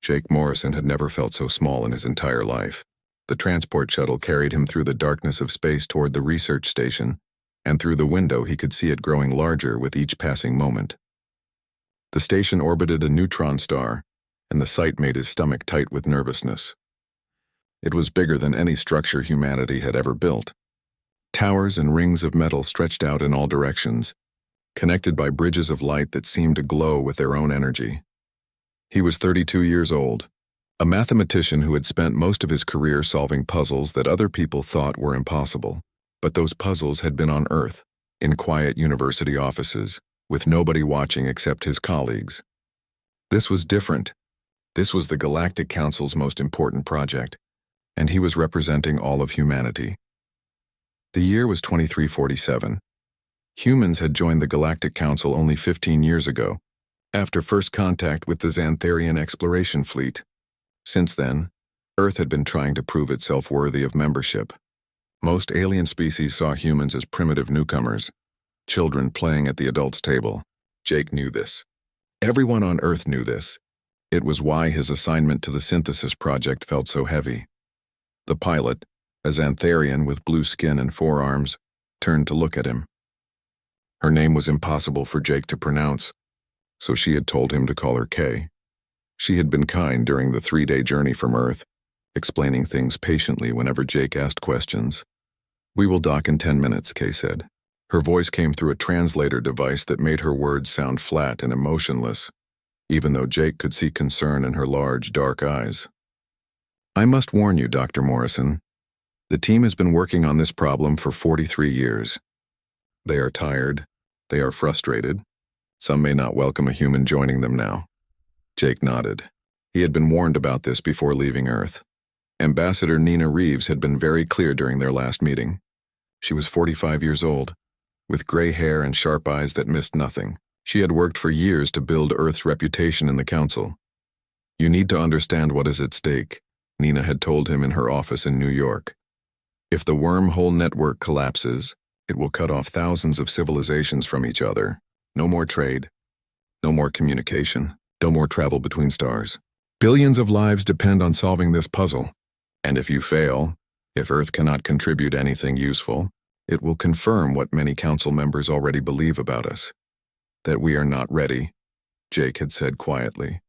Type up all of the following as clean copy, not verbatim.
Jake Morrison had never felt so small in his entire life. The transport shuttle carried him through the darkness of space toward the research station, and through the window he could see it growing larger with each passing moment. The station orbited a neutron star, and the sight made his stomach tight with nervousness. It was bigger than any structure humanity had ever built. Towers and rings of metal stretched out in all directions, connected by bridges of light that seemed to glow with their own energy. He was 32 years old, a mathematician who had spent most of his career solving puzzles that other people thought were impossible. But those puzzles had been on Earth, in quiet university offices, with nobody watching except his colleagues. This was different. This was the Galactic Council's most important project, and he was representing all of humanity. The year was 2347. Humans had joined the Galactic Council only 15 years ago, after first contact with the Xantharian exploration fleet. Since then, Earth had been trying to prove itself worthy of membership. Most alien species saw humans as primitive newcomers, children playing at the adults' table. Jake knew this. Everyone on Earth knew this. It was why his assignment to the synthesis project felt so heavy. The pilot, a Xantharian with blue skin and forearms, turned to look at him. Her name was impossible for Jake to pronounce, so she had told him to call her Kay. She had been kind during the 3-day journey from Earth, explaining things patiently whenever Jake asked questions. "We will dock in 10 minutes, Kay said. Her voice came through a translator device that made her words sound flat and emotionless, even though Jake could see concern in her large, dark eyes. "I must warn you, Dr. Morrison. The team has been working on this problem for 43 years. They are tired. They are frustrated. Some may not welcome a human joining them now." Jake nodded. He had been warned about this before leaving Earth. Ambassador Nina Reeves had been very clear during their last meeting. She was 45 years old, with gray hair and sharp eyes that missed nothing. She had worked for years to build Earth's reputation in the Council. "You need to understand what is at stake," Nina had told him in her office in New York. "If the wormhole network collapses, it will cut off thousands of civilizations from each other. No more trade, no more communication, no more travel between stars. Billions of lives depend on solving this puzzle. And if you fail, if Earth cannot contribute anything useful, it will confirm what many Council members already believe about us. That we are not ready," Jake had said quietly.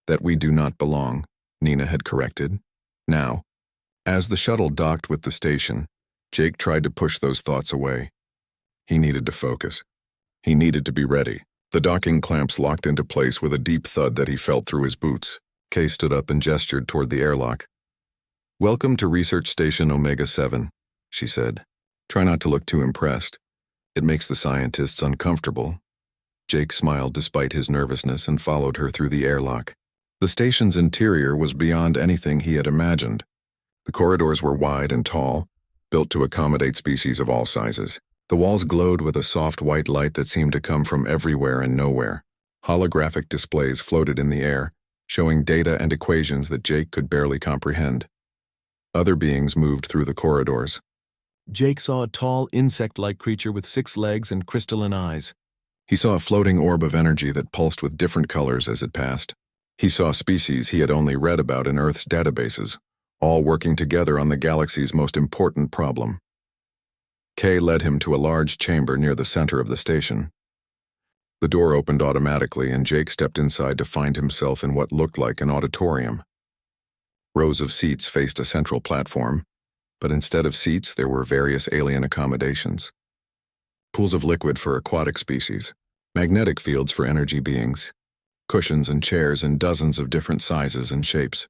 "That we do not belong," Nina had corrected. Now, as the shuttle docked with the station, Jake tried to push those thoughts away. He needed to focus. He needed to be ready. The docking clamps locked into place with a deep thud that he felt through his boots. Kay stood up and gestured toward the airlock. "Welcome to Research Station Omega 7, she said. "Try not to look too impressed. It makes the scientists uncomfortable." Jake smiled despite his nervousness and followed her through the airlock. The station's interior was beyond anything he had imagined. The corridors were wide and tall, built to accommodate species of all sizes. The walls glowed with a soft white light that seemed to come from everywhere and nowhere. Holographic displays floated in the air, showing data and equations that Jake could barely comprehend. Other beings moved through the corridors. Jake saw a tall, insect-like creature with 6 legs and crystalline eyes. He saw a floating orb of energy that pulsed with different colors as it passed. He saw species he had only read about in Earth's databases, all working together on the galaxy's most important problem. Kay led him to a large chamber near the center of the station. The door opened automatically, and Jake stepped inside to find himself in what looked like an auditorium. Rows of seats faced a central platform, but instead of seats there were various alien accommodations. Pools of liquid for aquatic species, magnetic fields for energy beings, cushions and chairs in dozens of different sizes and shapes.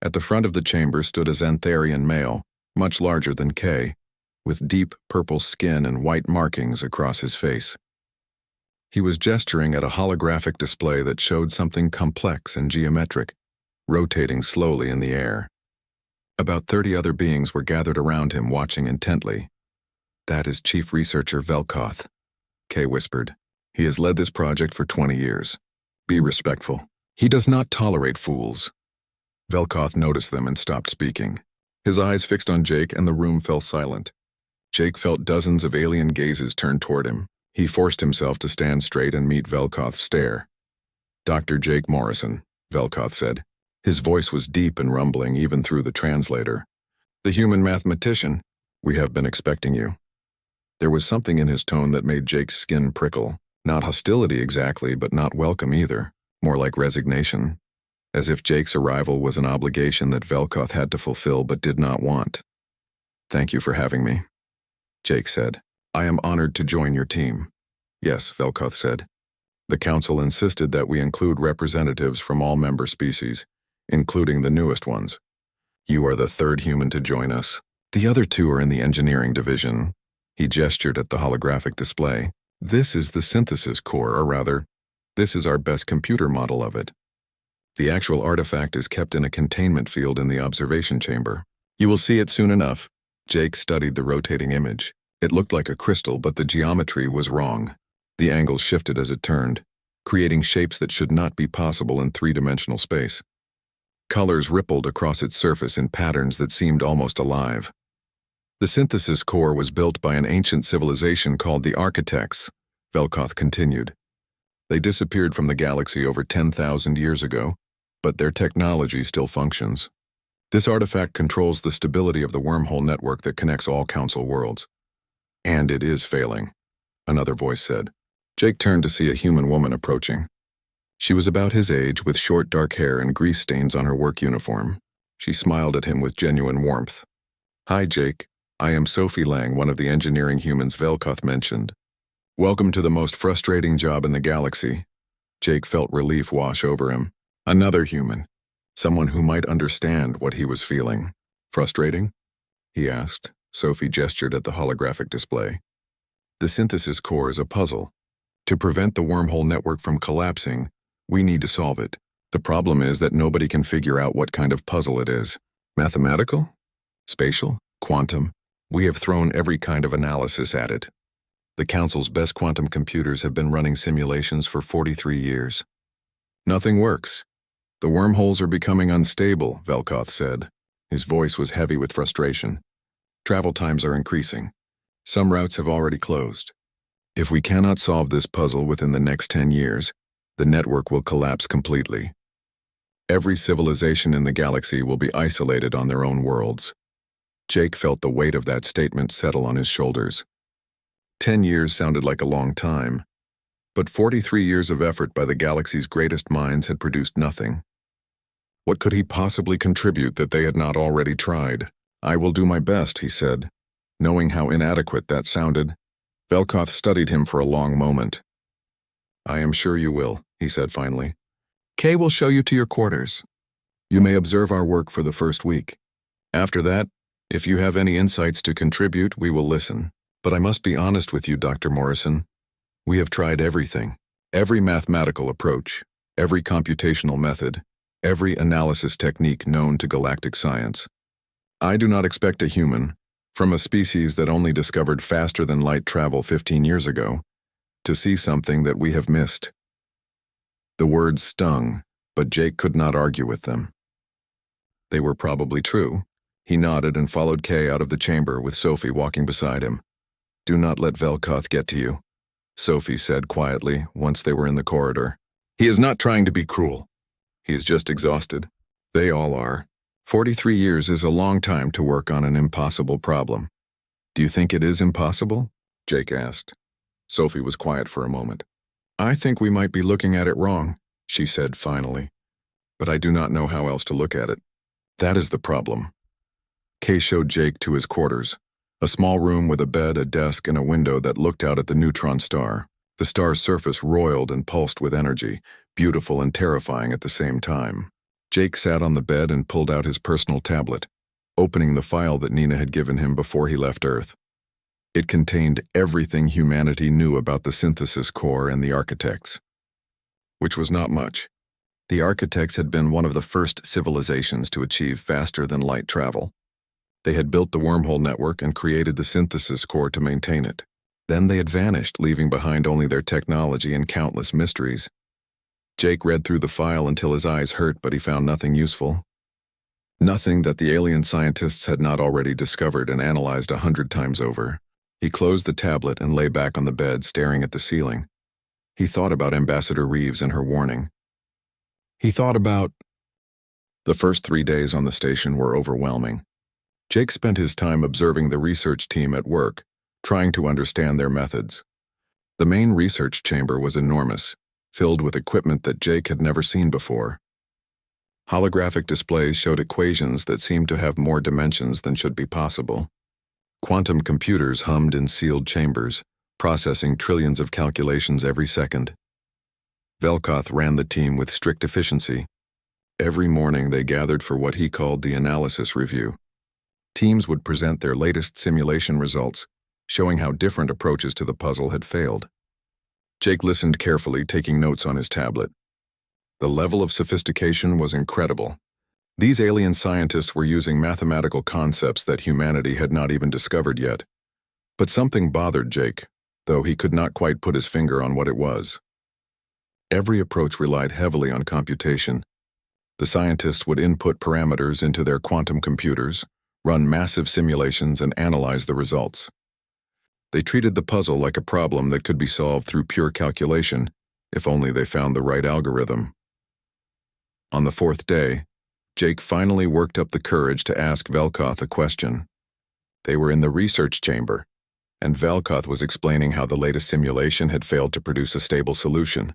At the front of the chamber stood a Xantharian male, much larger than Kay, with deep purple skin and white markings across his face. He was gesturing at a holographic display that showed something complex and geometric, rotating slowly in the air. About 30 other beings were gathered around him, watching intently. "That is Chief Researcher Velkoth," Kay whispered. "He has led this project for 20 years. Be respectful. He does not tolerate fools." Velkoth noticed them and stopped speaking. His eyes fixed on Jake, and the room fell silent. Jake felt dozens of alien gazes turned toward him. He forced himself to stand straight and meet Velkoth's stare. "Dr. Jake Morrison," Velkoth said. His voice was deep and rumbling even through the translator. "The human mathematician, we have been expecting you." There was something in his tone that made Jake's skin prickle. Not hostility exactly, but not welcome either. More like resignation. As if Jake's arrival was an obligation that Velkoth had to fulfill but did not want. "Thank you for having me," Jake said. "I am honored to join your team." "Yes," Velkoth said. "The council insisted that we include representatives from all member species, including the newest ones. You are the third human to join us. The other two are in the engineering division." He gestured at the holographic display. "This is the synthesis core, or rather, this is our best computer model of it. The actual artifact is kept in a containment field in the observation chamber. You will see it soon enough." Jake studied the rotating image. It looked like a crystal, but the geometry was wrong. The angles shifted as it turned, creating shapes that should not be possible in three-dimensional space. Colors rippled across its surface in patterns that seemed almost alive. The synthesis core was built by an ancient civilization called the Architects, Velkoth continued. They disappeared from the galaxy over 10,000 years ago, but their technology still functions. This artifact controls the stability of the wormhole network that connects all Council worlds. "And it is failing," another voice said. Jake turned to see a human woman approaching. She was about his age, with short dark hair and grease stains on her work uniform. She smiled at him with genuine warmth. "Hi, Jake. I am Sophie Lang, one of the engineering humans Velkoth mentioned. Welcome to the most frustrating job in the galaxy." Jake felt relief wash over him. Another human. Someone who might understand what he was feeling. "Frustrating?" he asked. Sophie gestured at the holographic display. "The synthesis core is a puzzle. To prevent the wormhole network from collapsing, we need to solve it. The problem is that nobody can figure out what kind of puzzle it is. Mathematical? Spatial? Quantum? We have thrown every kind of analysis at it. The Council's best quantum computers have been running simulations for 43 years. Nothing works. The wormholes are becoming unstable," Velkoth said. His voice was heavy with frustration. "Travel times are increasing. Some routes have already closed. If we cannot solve this puzzle within the next 10 years, the network will collapse completely. Every civilization in the galaxy will be isolated on their own worlds." Jake felt the weight of that statement settle on his shoulders. 10 years sounded like a long time, but 43 years of effort by the galaxy's greatest minds had produced nothing. What could he possibly contribute that they had not already tried? "I will do my best," he said. Knowing how inadequate that sounded, Velkoth studied him for a long moment. "I am sure you will," he said finally. "Kay will show you to your quarters. You may observe our work for the first week. After that, if you have any insights to contribute, we will listen. But I must be honest with you, Dr. Morrison. We have tried everything. Every mathematical approach, every computational method, every analysis technique known to galactic science. I do not expect a human, from a species that only discovered faster-than-light travel 15 years ago, to see something that we have missed." The words stung, but Jake could not argue with them. They were probably true. He nodded and followed Kay out of the chamber with Sophie walking beside him. "Do not let Velkoth get to you," Sophie said quietly once they were in the corridor. "He is not trying to be cruel. He is just exhausted. They all are. 43 years is a long time to work on an impossible problem." "Do you think it is impossible?" Jake asked. Sophie was quiet for a moment. "I think we might be looking at it wrong," she said finally. "But I do not know how else to look at it. That is the problem." Kay showed Jake to his quarters, a small room with a bed, a desk, and a window that looked out at the neutron star. The star's surface roiled and pulsed with energy, beautiful and terrifying at the same time. Jake sat on the bed and pulled out his personal tablet, opening the file that Nina had given him before he left Earth. It contained everything humanity knew about the synthesis core and the Architects. Which was not much. The Architects had been one of the first civilizations to achieve faster-than-light travel. They had built the wormhole network and created the synthesis core to maintain it. Then they had vanished, leaving behind only their technology and countless mysteries. Jake read through the file until his eyes hurt, but he found nothing useful. Nothing that the alien scientists had not already discovered and analyzed 100 times over. He closed the tablet and lay back on the bed, staring at the ceiling. He thought about Ambassador Reeves and her warning. He thought about... The first 3 days on the station were overwhelming. Jake spent his time observing the research team at work, trying to understand their methods. The main research chamber was enormous, filled with equipment that Jake had never seen before. Holographic displays showed equations that seemed to have more dimensions than should be possible. Quantum computers hummed in sealed chambers, processing trillions of calculations every second. Velkoth ran the team with strict efficiency. Every morning they gathered for what he called the analysis review. Teams would present their latest simulation results, showing how different approaches to the puzzle had failed. Jake listened carefully, taking notes on his tablet. The level of sophistication was incredible. These alien scientists were using mathematical concepts that humanity had not even discovered yet. But something bothered Jake, though he could not quite put his finger on what it was. Every approach relied heavily on computation. The scientists would input parameters into their quantum computers, run massive simulations, and analyze the results. They treated the puzzle like a problem that could be solved through pure calculation, if only they found the right algorithm. On the fourth day, Jake finally worked up the courage to ask Velkoth a question. They were in the research chamber, and Velkoth was explaining how the latest simulation had failed to produce a stable solution.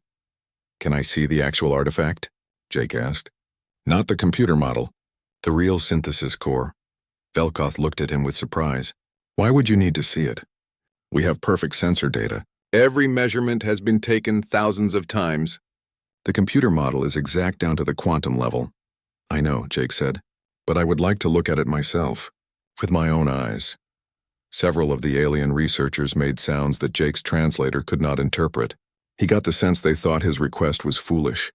"Can I see the actual artifact?" Jake asked. "Not the computer model, the real synthesis core." Velkoth looked at him with surprise. "Why would you need to see it? We have perfect sensor data. Every measurement has been taken thousands of times. The computer model is exact down to the quantum level." "I know," Jake said, "but I would like to look at it myself, with my own eyes." Several of the alien researchers made sounds that Jake's translator could not interpret. He got the sense they thought his request was foolish.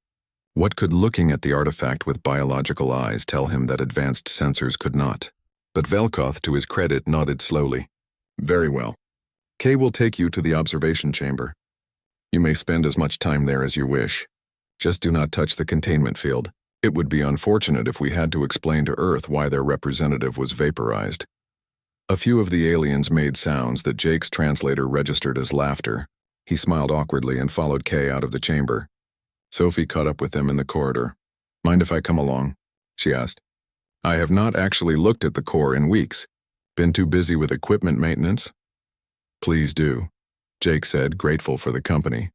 What could looking at the artifact with biological eyes tell him that advanced sensors could not? But Velkoth, to his credit, nodded slowly. "Very well. Kay will take you to the observation chamber. You may spend as much time there as you wish. Just do not touch the containment field. It would be unfortunate if we had to explain to Earth why their representative was vaporized." A few of the aliens made sounds that Jake's translator registered as laughter. He smiled awkwardly and followed Kay out of the chamber. Sophie caught up with them in the corridor. "Mind if I come along?" she asked. "I have not actually looked at the core in weeks. Been too busy with equipment maintenance." "Please do," Jake said, grateful for the company.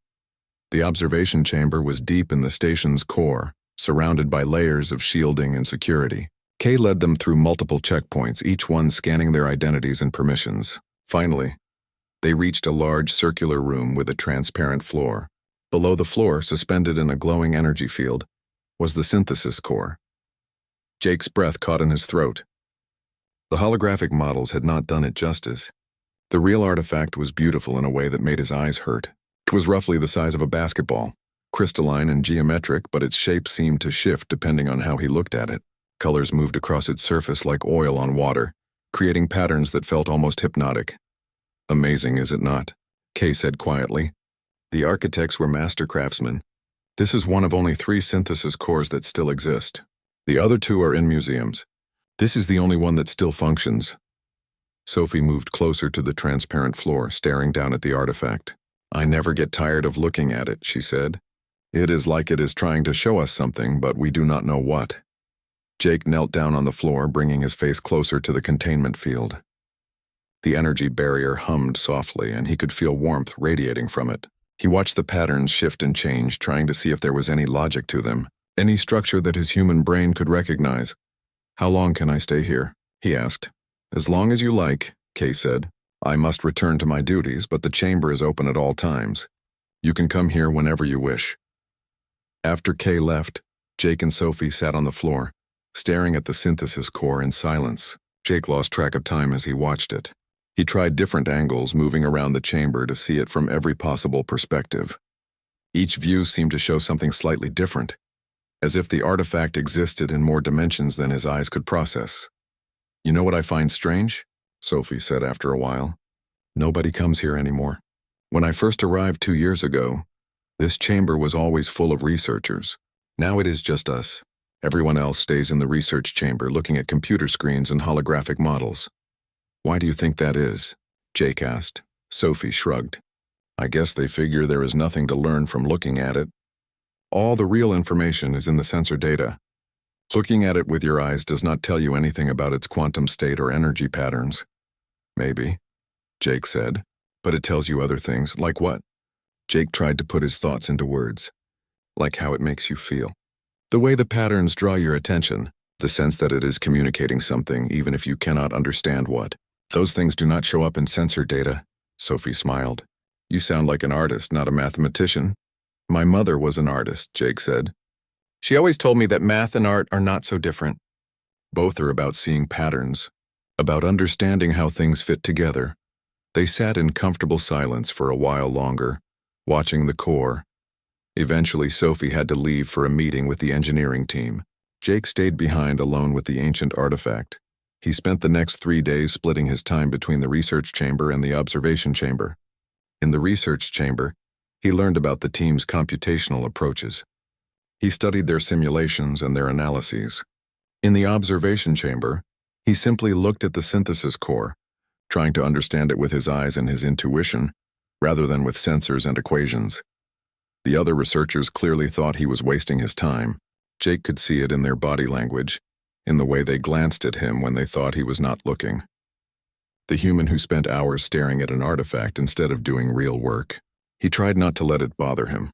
The observation chamber was deep in the station's core, surrounded by layers of shielding and security. Kay led them through multiple checkpoints, each one scanning their identities and permissions. Finally, they reached a large circular room with a transparent floor. Below the floor, suspended in a glowing energy field, was the synthesis core. Jake's breath caught in his throat. The holographic models had not done it justice. The real artifact was beautiful in a way that made his eyes hurt. It was roughly the size of a basketball, crystalline and geometric, but its shape seemed to shift depending on how he looked at it. Colors moved across its surface like oil on water, creating patterns that felt almost hypnotic. "Amazing, is it not?" Kay said quietly. "The architects were master craftsmen. This is one of only 3 synthesis cores that still exist. The other 2 are in museums. This is the only one that still functions." Sophie moved closer to the transparent floor, staring down at the artifact. "I never get tired of looking at it," she said. "It is like it is trying to show us something, but we do not know what." Jake knelt down on the floor, bringing his face closer to the containment field. The energy barrier hummed softly, and he could feel warmth radiating from it. He watched the patterns shift and change, trying to see if there was any logic to them, any structure that his human brain could recognize. "How long can I stay here?" he asked. "As long as you like," Kay said. "I must return to my duties, but the chamber is open at all times. You can come here whenever you wish." After Kay left, Jake and Sophie sat on the floor, staring at the synthesis core in silence. Jake lost track of time as he watched it. He tried different angles, moving around the chamber to see it from every possible perspective. Each view seemed to show something slightly different, as if the artifact existed in more dimensions than his eyes could process. "You know what I find strange?" Sophie said after a while. "Nobody comes here anymore. When I first arrived 2 years ago, this chamber was always full of researchers. Now it is just us. Everyone else stays in the research chamber looking at computer screens and holographic models." "Why do you think that is?" Jake asked. Sophie shrugged. "I guess they figure there is nothing to learn from looking at it. All the real information is in the sensor data. Looking at it with your eyes does not tell you anything about its quantum state or energy patterns. Maybe, Jake said, but it tells you other things. Like what? Jake tried to put his thoughts into words. Like how it makes you feel. The way the patterns draw your attention, the sense that it is communicating something even if you cannot understand what. Those things do not show up in sensor data, Sophie smiled. You sound like an artist, not a mathematician. My mother was an artist, Jake said. She always told me that math and art are not so different. Both are about seeing patterns, about understanding how things fit together. They sat in comfortable silence for a while longer, watching the core. Eventually, Sophie had to leave for a meeting with the engineering team. Jake stayed behind alone with the ancient artifact. He spent the next 3 days splitting his time between the research chamber and the observation chamber. In the research chamber, he learned about the team's computational approaches. He studied their simulations and their analyses. In the observation chamber, he simply looked at the synthesis core, trying to understand it with his eyes and his intuition, rather than with sensors and equations. The other researchers clearly thought he was wasting his time. Jake could see it in their body language, in the way they glanced at him when they thought he was not looking. The human who spent hours staring at an artifact instead of doing real work. He tried not to let it bother him.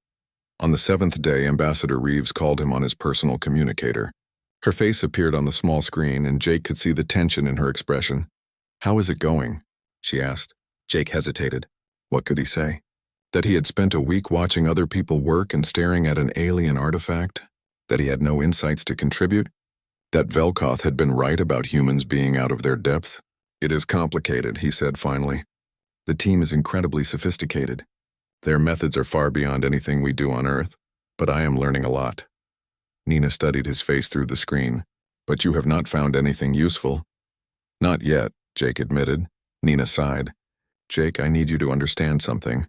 On the 7th day, Ambassador Reeves called him on his personal communicator. Her face appeared on the small screen, and Jake could see the tension in her expression. How is it going? She asked. Jake hesitated. What could he say? That he had spent a week watching other people work and staring at an alien artifact? That he had no insights to contribute? That Velkoth had been right about humans being out of their depth? It is complicated, he said finally. The team is incredibly sophisticated. Their methods are far beyond anything we do on Earth, but I am learning a lot. Nina studied his face through the screen. But you have not found anything useful? Not yet, Jake admitted. Nina sighed. Jake, I need you to understand something.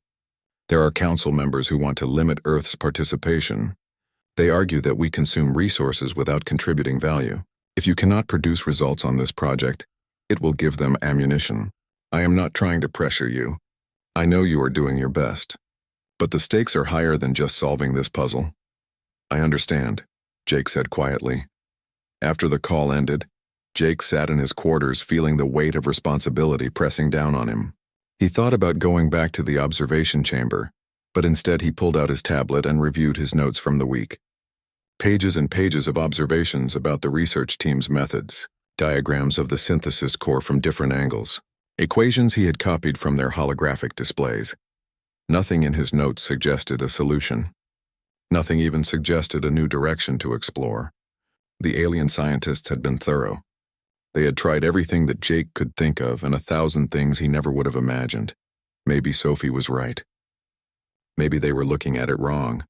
There are council members who want to limit Earth's participation. They argue that we consume resources without contributing value. If you cannot produce results on this project, it will give them ammunition. I am not trying to pressure you. I know you are doing your best. But the stakes are higher than just solving this puzzle. I understand, Jake said quietly. After the call ended, Jake sat in his quarters feeling the weight of responsibility pressing down on him. He thought about going back to the observation chamber, but instead he pulled out his tablet and reviewed his notes from the week. Pages and pages of observations about the research team's methods, diagrams of the synthesis core from different angles, equations he had copied from their holographic displays. Nothing in his notes suggested a solution. Nothing even suggested a new direction to explore. The alien scientists had been thorough. They had tried everything that Jake could think of and 1,000 things he never would have imagined. Maybe Sophie was right. Maybe they were looking at it wrong.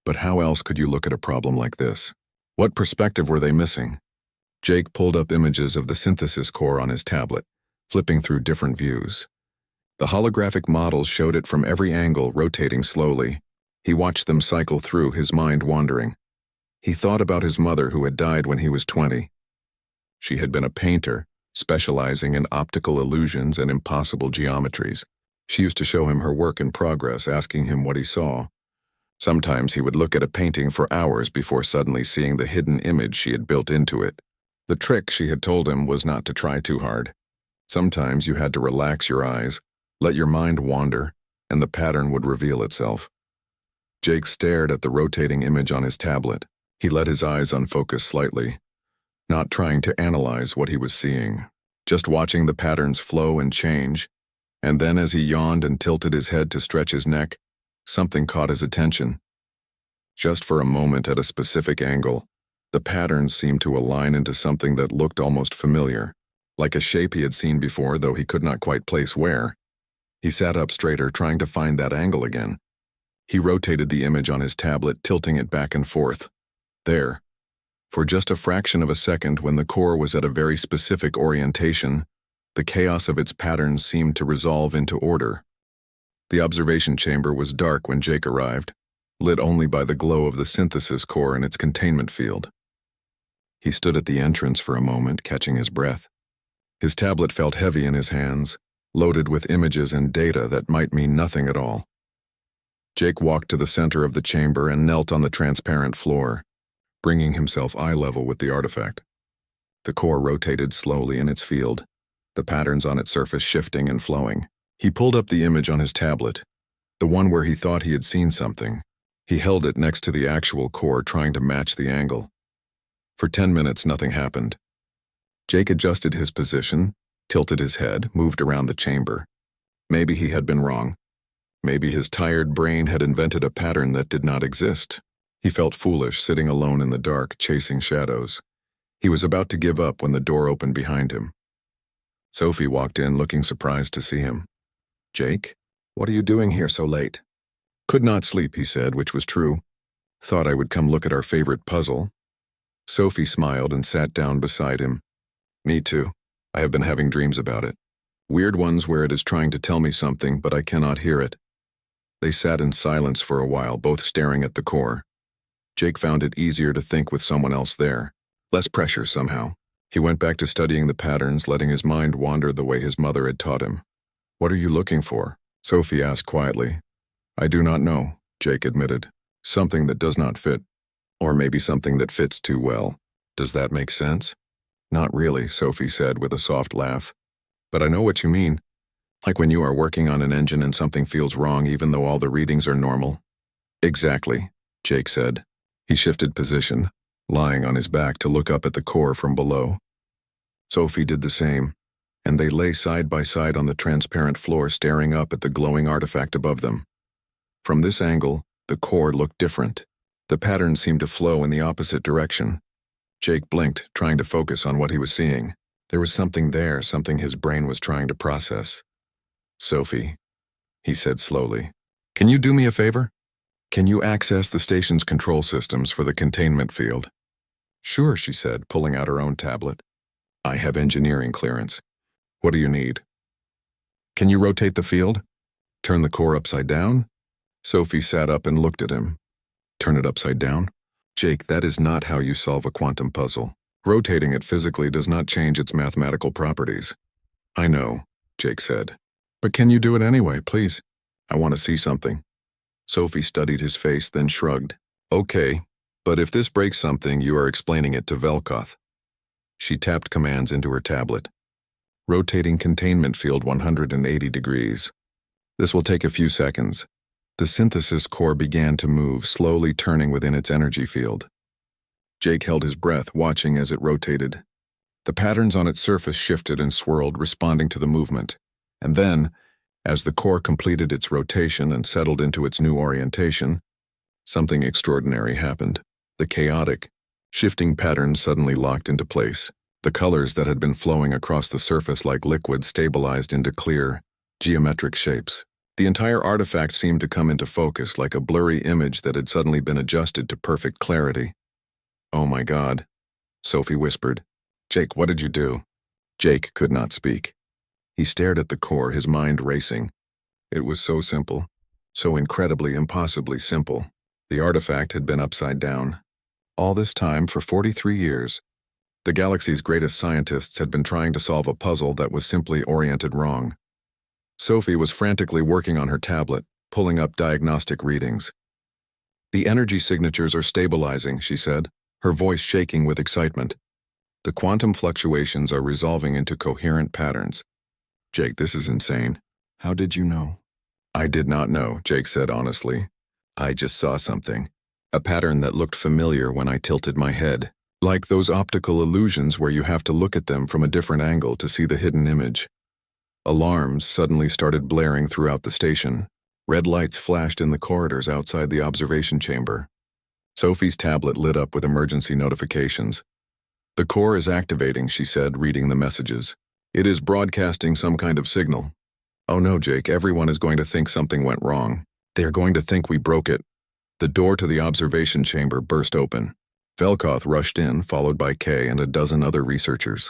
But how else could you look at a problem like this? What perspective were they missing? Jake pulled up images of the synthesis core on his tablet, flipping through different views. The holographic models showed it from every angle, rotating slowly. He watched them cycle through, his mind wandering. He thought about his mother who had died when he was 20. She had been a painter, specializing in optical illusions and impossible geometries. She used to show him her work in progress, asking him what he saw. Sometimes he would look at a painting for hours before suddenly seeing the hidden image she had built into it. The trick, she had told him, was not to try too hard. Sometimes you had to relax your eyes, let your mind wander, and the pattern would reveal itself. Jake stared at the rotating image on his tablet. He let his eyes unfocus slightly, not trying to analyze what he was seeing, just watching the patterns flow and change. And then as he yawned and tilted his head to stretch his neck, something caught his attention. Just for a moment at a specific angle, the patterns seemed to align into something that looked almost familiar, like a shape he had seen before, though he could not quite place where. He sat up straighter, trying to find that angle again. He rotated the image on his tablet, tilting it back and forth. There. For just a fraction of a second, when the core was at a very specific orientation, the chaos of its patterns seemed to resolve into order. The observation chamber was dark when Jake arrived, lit only by the glow of the synthesis core in its containment field. He stood at the entrance for a moment, catching his breath. His tablet felt heavy in his hands, loaded with images and data that might mean nothing at all. Jake walked to the center of the chamber and knelt on the transparent floor. bringing himself eye level with the artifact. The core rotated slowly in its field, the patterns on its surface shifting and flowing. He pulled up the image on his tablet, the one where he thought he had seen something. He held it next to the actual core, trying to match the angle. For 10 minutes, nothing happened. Jake adjusted his position, tilted his head, moved around the chamber. Maybe he had been wrong. Maybe his tired brain had invented a pattern that did not exist. He felt foolish, sitting alone in the dark, chasing shadows. He was about to give up when the door opened behind him. Sophie walked in, looking surprised to see him. "Jake, what are you doing here so late?" "Could not sleep," he said, which was true. "Thought I would come look at our favorite puzzle." Sophie smiled and sat down beside him. "Me too. I have been having dreams about it. Weird ones where it is trying to tell me something, but I cannot hear it." They sat in silence for a while, both staring at the core. Jake found it easier to think with someone else there. Less pressure somehow. He went back to studying the patterns, letting his mind wander the way his mother had taught him. "What are you looking for?" Sophie asked quietly. "I do not know," Jake admitted. "Something that does not fit. Or maybe something that fits too well. Does that make sense?" "Not really," Sophie said with a soft laugh. "But I know what you mean. Like when you are working on an engine and something feels wrong even though all the readings are normal." "Exactly," Jake said. He shifted position, lying on his back to look up at the core from below. Sophie did the same, and they lay side by side on the transparent floor, staring up at the glowing artifact above them. From this angle, the core looked different. The patterns seemed to flow in the opposite direction. Jake blinked, trying to focus on what he was seeing. There was something there, something his brain was trying to process. "Sophie," he said slowly, "can you do me a favor? Can you access the station's control systems for the containment field?" "Sure," she said, pulling out her own tablet. "I have engineering clearance. What do you need?" "Can you rotate the field? Turn the core upside down?" Sophie sat up and looked at him. "Turn it upside down? Jake, that is not how you solve a quantum puzzle. Rotating it physically does not change its mathematical properties." "I know," Jake said. "But can you do it anyway, please? I want to see something." Sophie studied his face, then shrugged. "Okay, but if this breaks something, you are explaining it to Velkoth." She tapped commands into her tablet. "Rotating containment field 180 degrees. This will take a few seconds." The synthesis core began to move, slowly turning within its energy field. Jake held his breath, watching as it rotated. The patterns on its surface shifted and swirled, responding to the movement. And then, as the core completed its rotation and settled into its new orientation, something extraordinary happened. The chaotic, shifting patterns suddenly locked into place. The colors that had been flowing across the surface like liquid stabilized into clear, geometric shapes. The entire artifact seemed to come into focus like a blurry image that had suddenly been adjusted to perfect clarity. "Oh my God," Sophie whispered. "Jake, what did you do?" Jake could not speak. He stared at the core, his mind racing. It was so simple, so incredibly, impossibly simple. The artifact had been upside down. All this time, for 43 years, the galaxy's greatest scientists had been trying to solve a puzzle that was simply oriented wrong. Sophie was frantically working on her tablet, pulling up diagnostic readings. "The energy signatures are stabilizing," she said, her voice shaking with excitement. "The quantum fluctuations are resolving into coherent patterns." "Jake, this is insane. How did you know?" "I did not know," Jake said honestly. "I just saw something. A pattern that looked familiar when I tilted my head. Like those optical illusions where you have to look at them from a different angle to see the hidden image." Alarms suddenly started blaring throughout the station. Red lights flashed in the corridors outside the observation chamber. Sophie's tablet lit up with emergency notifications. "The core is activating," she said, reading the messages. "It is broadcasting some kind of signal." "Oh no, Jake, everyone is going to think something went wrong. They are going to think we broke it." The door to the observation chamber burst open. Velkoth rushed in, followed by Kay and a dozen other researchers.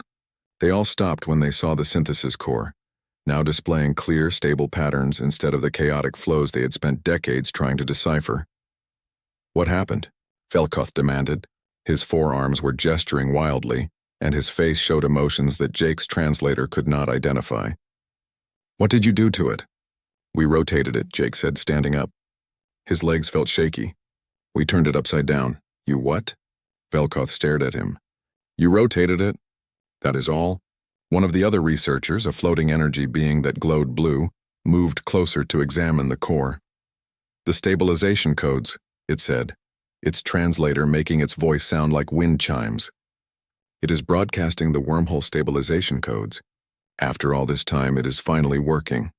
They all stopped when they saw the synthesis core, now displaying clear, stable patterns instead of the chaotic flows they had spent decades trying to decipher. "What happened?" Velkoth demanded. His forearms were gesturing wildly, and his face showed emotions that Jake's translator could not identify. "What did you do to it?" "We rotated it," Jake said, standing up. His legs felt shaky. "We turned it upside down." "You what?" Velkoth stared at him. You rotated it? That is all? One of the other researchers, a floating energy being that glowed blue, moved closer to examine the core. The stabilization codes, it said, its translator making its voice sound like wind chimes. It is broadcasting the wormhole stabilization codes. After all this time, it is finally working.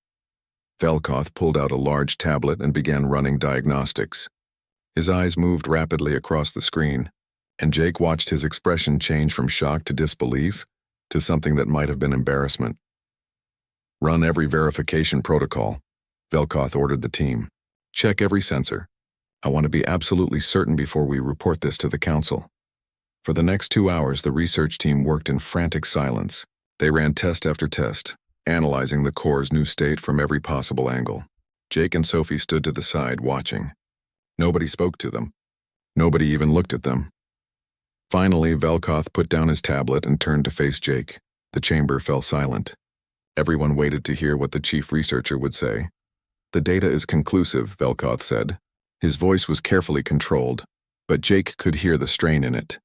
Velkoth pulled out a large tablet and began running diagnostics. His eyes moved rapidly across the screen, and Jake watched his expression change from shock to disbelief to something that might have been embarrassment. Run every verification protocol, Velkoth ordered the team. Check every sensor. I want to be absolutely certain before we report this to the council. For the next 2 hours, the research team worked in frantic silence. They ran test after test, analyzing the core's new state from every possible angle. Jake and Sophie stood to the side, watching. Nobody spoke to them. Nobody even looked at them. Finally, Velkoth put down his tablet and turned to face Jake. The chamber fell silent. Everyone waited to hear what the chief researcher would say. The data is conclusive, Velkoth said. His voice was carefully controlled, but Jake could hear the strain in it.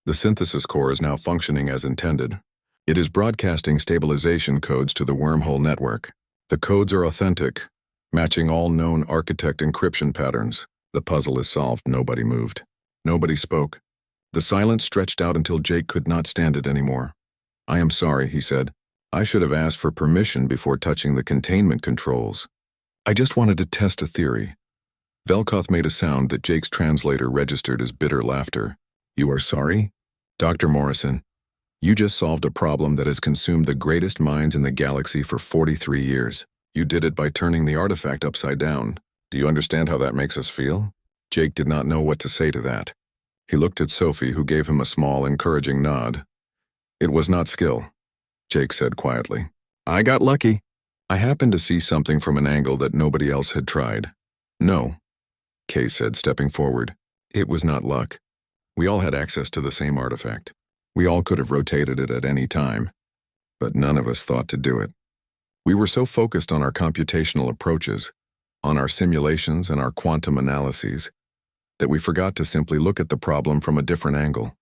The synthesis core is now functioning as intended. It is broadcasting stabilization codes to the wormhole network. The codes are authentic, matching all known architect encryption patterns. The puzzle is solved. Nobody moved. Nobody spoke. The silence stretched out until Jake could not stand it anymore. I am sorry, he said. I should have asked for permission before touching the containment controls. I just wanted to test a theory. Velkoth made a sound that Jake's translator registered as bitter laughter. You are sorry? Dr. Morrison, you just solved a problem that has consumed the greatest minds in the galaxy for 43 years. You did it by turning the artifact upside down. Do you understand how that makes us feel? Jake did not know what to say to that. He looked at Sophie, who gave him a small, encouraging nod. It was not skill, Jake said quietly. I got lucky. I happened to see something from an angle that nobody else had tried. No, Kay said, stepping forward. It was not luck. We all had access to the same artifact. We all could have rotated it at any time, but none of us thought to do it. We were so focused on our computational approaches, on our simulations and our quantum analyses, that we forgot to simply look at the problem from a different angle.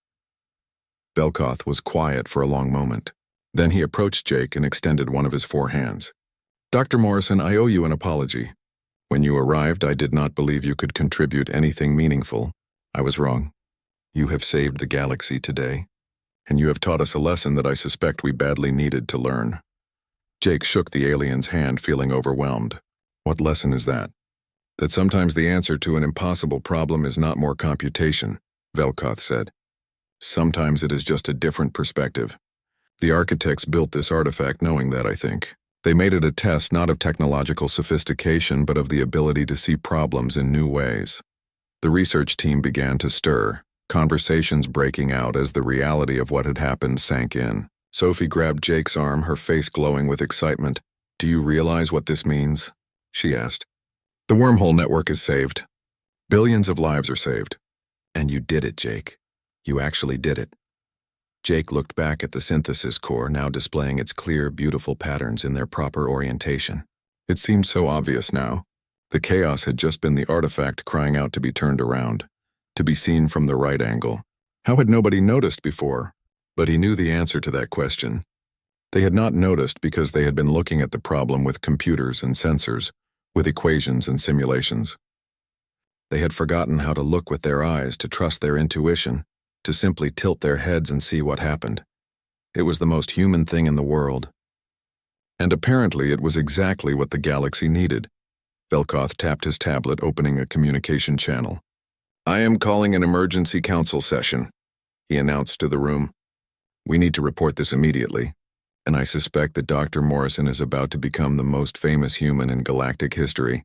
Velkoth was quiet for a long moment. Then he approached Jake and extended one of his 4 hands. Dr. Morrison, I owe you an apology. When you arrived, I did not believe you could contribute anything meaningful. I was wrong. You have saved the galaxy today, and you have taught us a lesson that I suspect we badly needed to learn. Jake shook the alien's hand, feeling overwhelmed. What lesson is that? That sometimes the answer to an impossible problem is not more computation, Velkoth said. Sometimes it is just a different perspective. The architects built this artifact knowing that, I think. They made it a test not of technological sophistication, but of the ability to see problems in new ways. The research team began to stir, conversations breaking out as the reality of what had happened sank in. Sophie grabbed Jake's arm, her face glowing with excitement. Do you realize what this means? She asked. The wormhole network is saved. Billions of lives are saved. And you did it, Jake. You actually did it. Jake looked back at the synthesis core, now displaying its clear, beautiful patterns in their proper orientation. It seemed so obvious now. The chaos had just been the artifact crying out to be turned around, to be seen from the right angle. How had nobody noticed before? But he knew the answer to that question. They had not noticed because they had been looking at the problem with computers and sensors, with equations and simulations. They had forgotten how to look with their eyes, to trust their intuition, to simply tilt their heads and see what happened. It was the most human thing in the world. And apparently it was exactly what the galaxy needed. Velkoth tapped his tablet, opening a communication channel. I am calling an emergency council session, he announced to the room. We need to report this immediately, and I suspect that Dr. Morrison is about to become the most famous human in galactic history.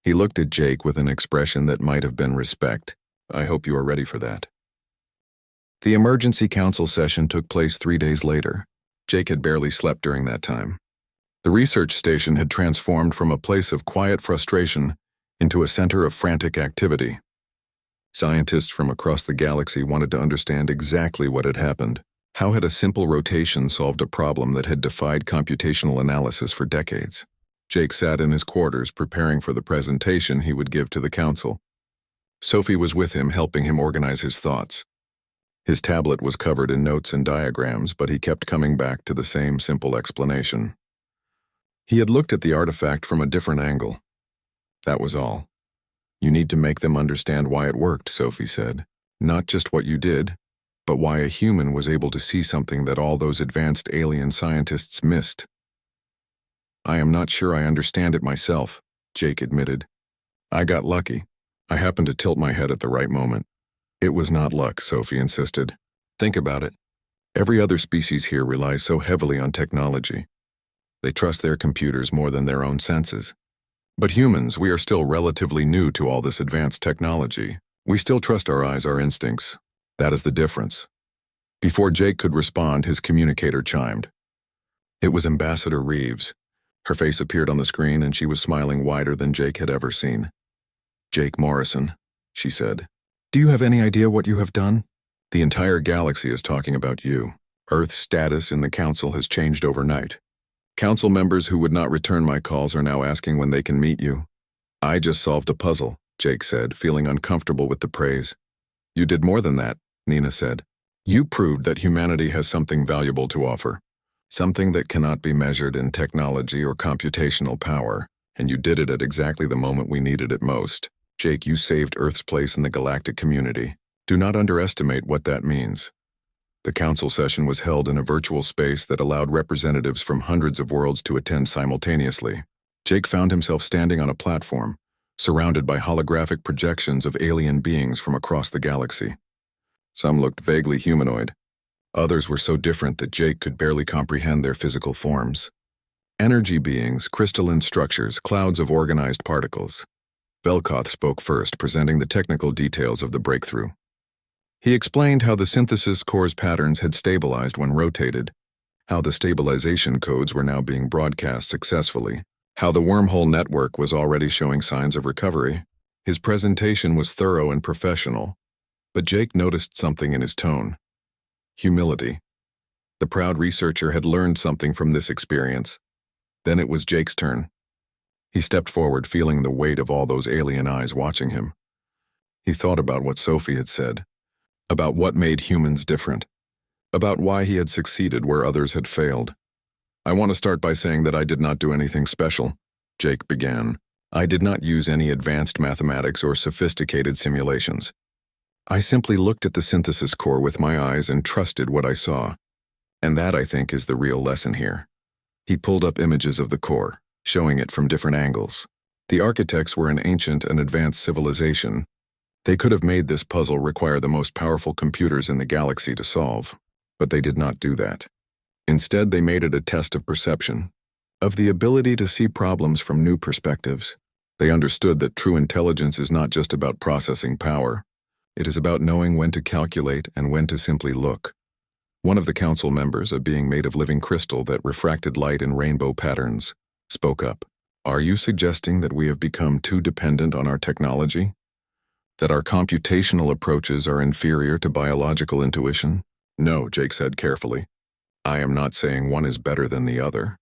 He looked at Jake with an expression that might have been respect. I hope you are ready for that. The emergency council session took place 3 days later. Jake had barely slept during that time. The research station had transformed from a place of quiet frustration into a center of frantic activity. Scientists from across the galaxy wanted to understand exactly what had happened. How had a simple rotation solved a problem that had defied computational analysis for decades? Jake sat in his quarters preparing for the presentation he would give to the council. Sophie was with him, helping him organize his thoughts. His tablet was covered in notes and diagrams, but he kept coming back to the same simple explanation. He had looked at the artifact from a different angle. That was all. You need to make them understand why it worked, Sophie said. Not just what you did, but why a human was able to see something that all those advanced alien scientists missed. I am not sure I understand it myself, Jake admitted. I got lucky. I happened to tilt my head at the right moment. It was not luck, Sophie insisted. Think about it. Every other species here relies so heavily on technology. They trust their computers more than their own senses. But humans, we are still relatively new to all this advanced technology. We still trust our eyes, our instincts. That is the difference. Before Jake could respond, his communicator chimed. It was Ambassador Reeves. Her face appeared on the screen and she was smiling wider than Jake had ever seen. Jake Morrison, she said. Do you have any idea what you have done? The entire galaxy is talking about you. Earth's status in the Council has changed overnight. Council members who would not return my calls are now asking when they can meet you. I just solved a puzzle, Jake said, feeling uncomfortable with the praise. You did more than that, Nina said. You proved that humanity has something valuable to offer. Something that cannot be measured in technology or computational power, and you did it at exactly the moment we needed it most. Jake, you saved Earth's place in the galactic community. Do not underestimate what that means. The council session was held in a virtual space that allowed representatives from hundreds of worlds to attend simultaneously. Jake found himself standing on a platform, surrounded by holographic projections of alien beings from across the galaxy. Some looked vaguely humanoid. Others were so different that Jake could barely comprehend their physical forms. Energy beings, crystalline structures, clouds of organized particles. Velkoth spoke first, presenting the technical details of the breakthrough. He explained how the synthesis core's patterns had stabilized when rotated, how the stabilization codes were now being broadcast successfully, how the wormhole network was already showing signs of recovery. His presentation was thorough and professional, but Jake noticed something in his tone. Humility. The proud researcher had learned something from this experience. Then it was Jake's turn. He stepped forward, feeling the weight of all those alien eyes watching him. He thought about what Sophie had said, about what made humans different, about why he had succeeded where others had failed. I want to start by saying that I did not do anything special, Jake began. I did not use any advanced mathematics or sophisticated simulations. I simply looked at the synthesis core with my eyes and trusted what I saw. And that, I think, is the real lesson here. He pulled up images of the core, showing it from different angles. The architects were an ancient and advanced civilization. They could have made this puzzle require the most powerful computers in the galaxy to solve, but they did not do that. Instead, they made it a test of perception, of the ability to see problems from new perspectives. They understood that true intelligence is not just about processing power. It is about knowing when to calculate and when to simply look. One of the council members, a being made of living crystal that refracted light in rainbow patterns, spoke up. Are you suggesting that we have become too dependent on our technology? That our computational approaches are inferior to biological intuition? No, Jake said carefully. I am not saying one is better than the other.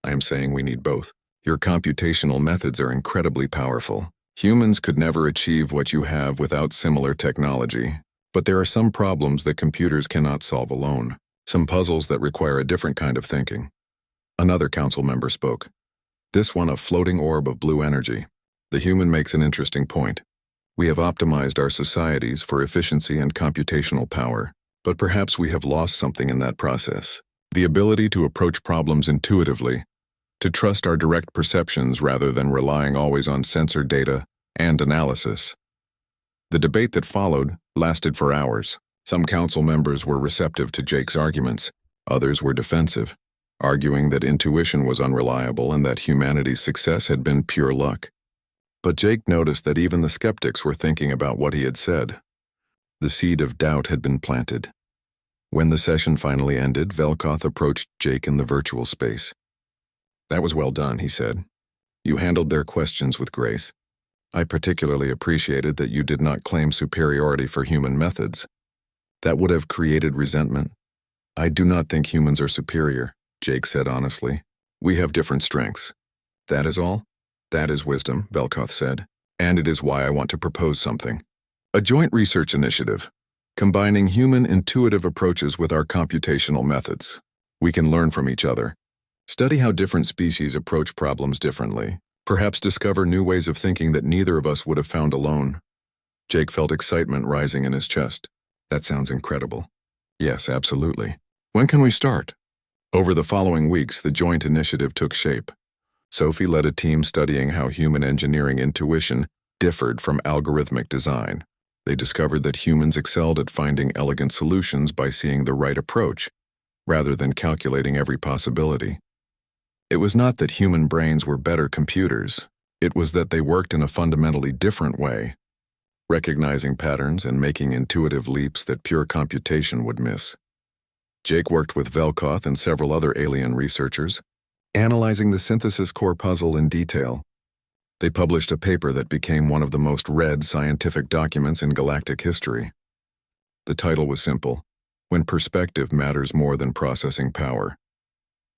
I am saying we need both. Your computational methods are incredibly powerful. Humans could never achieve what you have without similar technology. But there are some problems that computers cannot solve alone. Some puzzles that require a different kind of thinking. Another council member spoke. This one a floating orb of blue energy. The human makes an interesting point. We have optimized our societies for efficiency and computational power, but perhaps we have lost something in that process. The ability to approach problems intuitively, to trust our direct perceptions rather than relying always on sensor data and analysis. The debate that followed lasted for hours. Some council members were receptive to Jake's arguments, others were defensive, arguing that intuition was unreliable and that humanity's success had been pure luck. But Jake noticed that even the skeptics were thinking about what he had said. The seed of doubt had been planted. When the session finally ended, Velkoth approached Jake in the virtual space. That was well done, he said. You handled their questions with grace. I particularly appreciated that you did not claim superiority for human methods. That would have created resentment. I do not think humans are superior, Jake said honestly. We have different strengths. That is all? That is wisdom, Velkoth said, and it is why I want to propose something. A joint research initiative. Combining human intuitive approaches with our computational methods, we can learn from each other. Study how different species approach problems differently. Perhaps discover new ways of thinking that neither of us would have found alone. Jake felt excitement rising in his chest. That sounds incredible. Yes, absolutely. When can we start? Over the following weeks, the joint initiative took shape. Sophie led a team studying how human engineering intuition differed from algorithmic design. They discovered that humans excelled at finding elegant solutions by seeing the right approach, rather than calculating every possibility. It was not that human brains were better computers. It was that they worked in a fundamentally different way, recognizing patterns and making intuitive leaps that pure computation would miss. Jake worked with Velkoth and several other alien researchers, analyzing the synthesis core puzzle in detail. They published a paper that became one of the most read scientific documents in galactic history. The title was simple: When Perspective Matters More Than Processing Power.